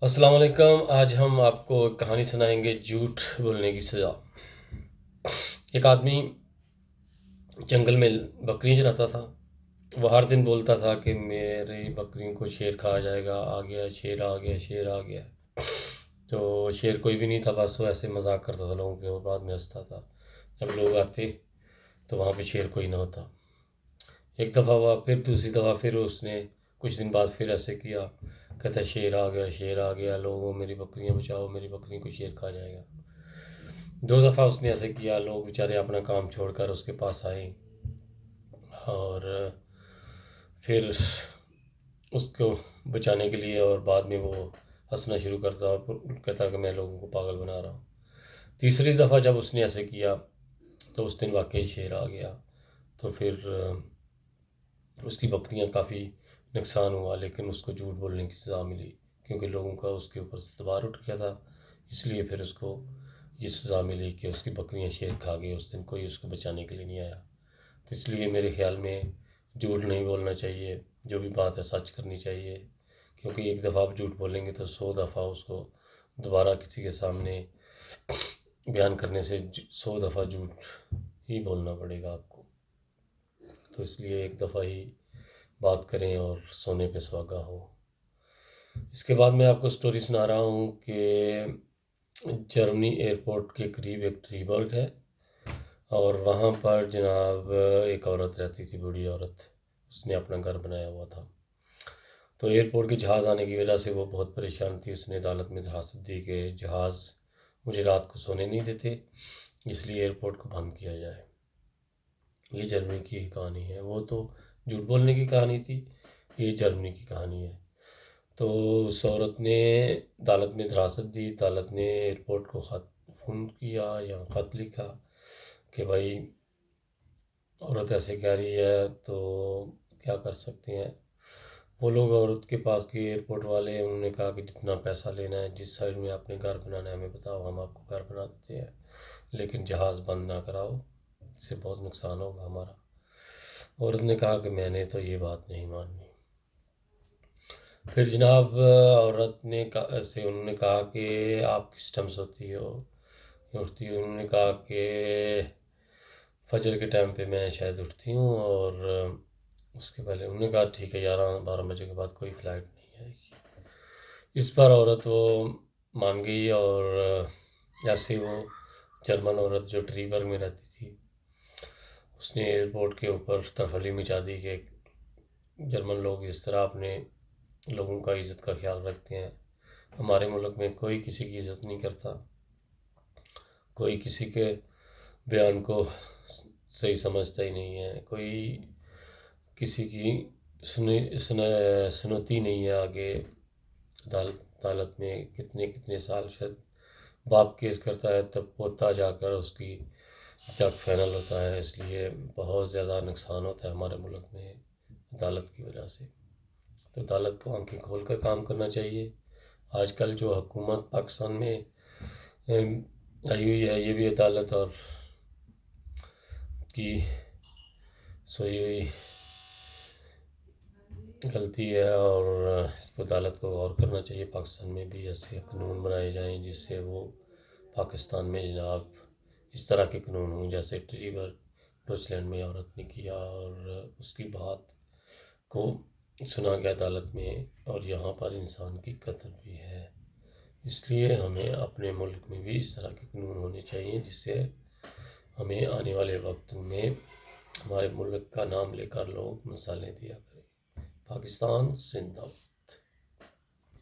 السلام علیکم۔ آج ہم آپ کو ایک کہانی سنائیں گے، جھوٹ بولنے کی سزا۔ ایک آدمی جنگل میں بکریاں چراتا تھا۔ وہ ہر دن بولتا تھا کہ میری بکریوں کو شیر کھا جائے گا، آ گیا شیر، آ گیا شیر، آ گیا۔ تو شیر کوئی بھی نہیں تھا، بس وہ ایسے مذاق کرتا تھا لوگوں کے، اور بعد میں ہنستا تھا جب لوگ آتے تو وہاں پہ شیر کوئی نہ ہوتا۔ ایک دفعہ ہوا، پھر دوسری دفعہ، پھر اس نے کچھ دن بعد پھر ایسے کیا، کہتا ہے شیر آ گیا، شیر آ گیا، لوگوں میری بکریاں بچاؤ، میری بکریوں کو شیر کھا جائے گا۔ دو دفعہ اس نے ایسے کیا، لوگ بیچارے اپنا کام چھوڑ کر اس کے پاس آئے، اور پھر اس کو بچانے کے لیے، اور بعد میں وہ ہنسنا شروع کرتا اور کہتا کہ میں لوگوں کو پاگل بنا رہا ہوں۔ تیسری دفعہ جب اس نے ایسے کیا تو اس دن واقعی شیر آ گیا، تو پھر اس کی بکریاں کافی نقصان ہوا، لیکن اس کو جھوٹ بولنے کی سزا ملی، کیونکہ لوگوں کا اس کے اوپر سے اعتبار اٹھ گیا تھا، اس لیے پھر اس کو یہ سزا ملی کہ اس کی بکریاں شیر کھا گئی۔ اس دن کوئی اس کو بچانے کے لیے نہیں آیا۔ تو اس لیے میرے خیال میں جھوٹ نہیں بولنا چاہیے، جو بھی بات ہے سچ کرنی چاہیے، کیونکہ ایک دفعہ آپ جھوٹ بولیں گے تو 100 دفعہ اس کو دوبارہ کسی کے سامنے بیان کرنے سے 100 دفعہ جھوٹ ہی بولنا پڑے گا آپ کو۔ تو اس لیے ایک دفعہ ہی بات کریں اور سونے پہ سہاگا ہو۔ اس کے بعد میں آپ کو سٹوری سنا رہا ہوں کہ جرمنی ایئرپورٹ کے قریب ایک ٹری برگ ہے، اور وہاں پر جناب ایک عورت رہتی تھی، بوڑھی عورت، اس نے اپنا گھر بنایا ہوا تھا۔ تو ایئرپورٹ کے جہاز آنے کی وجہ سے وہ بہت پریشان تھی۔ اس نے عدالت میں درخواست دی کہ جہاز مجھے رات کو سونے نہیں دیتے، اس لیے ایئرپورٹ کو بند کیا جائے۔ یہ جرمنی کی کہانی ہے، وہ تو جھوٹ بولنے کی کہانی تھی، یہ جرمنی کی کہانی ہے۔ تو اس عورت نے عدالت میں درخواست دی، عدالت نے ایئرپورٹ کو خط فون کیا یا خط لکھا کہ بھائی عورت ایسے کہہ رہی ہے تو کیا کر سکتے ہیں۔ وہ لوگ عورت کے پاس گئے، ایئرپورٹ والے، انہوں نے کہا کہ جتنا پیسہ لینا ہے، جس سائڈ میں آپ نے گھر بنانا ہے ہمیں بتاؤ، ہم آپ کو گھر بنا دیتے ہیں، لیکن جہاز بند نہ کراؤ، اس سے بہت نقصان ہوگا ہمارا۔ عورت نے کہا کہ میں نے تو یہ بات نہیں ماننی۔ پھر جناب عورت نے سے انہوں نے کہا کہ آپ کس ٹائم سوتی ہو، اٹھتی ہو؟ انہوں نے کہا کہ فجر کے ٹائم پہ میں شاید اٹھتی ہوں، اور اس کے پہلے انہوں نے کہا ٹھیک ہے، 11-12 بجے کے بعد کوئی فلائٹ نہیں آئے گی۔ اس پر عورت وہ مان گئی، اور ایسے وہ جرمن عورت جو ٹری برگ میں رہتی تھی، اس نے ایئرپورٹ کے اوپر ترفلی مچا دی کہ جرمن لوگ اس طرح اپنے لوگوں کا عزت کا خیال رکھتے ہیں، ہمارے ملک میں کوئی کسی کی عزت نہیں کرتا، کوئی کسی کے بیان کو صحیح سمجھتا ہی نہیں ہے، کوئی کسی کی سنوتی نہیں ہے۔ آگے عدالت میں کتنے کتنے سال، شاید باپ کیس کرتا ہے تب پوتا جا کر اس کی جب فائنل ہوتا ہے، اس لیے بہت زیادہ نقصان ہوتا ہے ہمارے ملک میں عدالت کی وجہ سے۔ تو عدالت کو آنکھیں کھول کر کام کرنا چاہیے۔ آج کل جو حکومت پاکستان میں آئی ہوئی ہے، یہ بھی عدالت اور کی سوئی ہوئی غلطی ہے، اور اس کو عدالت کو غور کرنا چاہیے۔ پاکستان میں بھی ایسے قانون بنائے جائیں جس سے وہ پاکستان میں جناب اس طرح کے قانون ہوں، جیسے ٹری برگ ڈوچ لینڈ میں عورت نے کیا، اور اس کی بات کو سنا گیا عدالت میں، اور یہاں پر انسان کی قدر بھی ہے۔ اس لیے ہمیں اپنے ملک میں بھی اس طرح کے قانون ہونے چاہیے، جس سے ہمیں آنے والے وقتوں میں ہمارے ملک کا نام لے کر لوگ مثالیں دیا کریں۔ پاکستان زندہ باد۔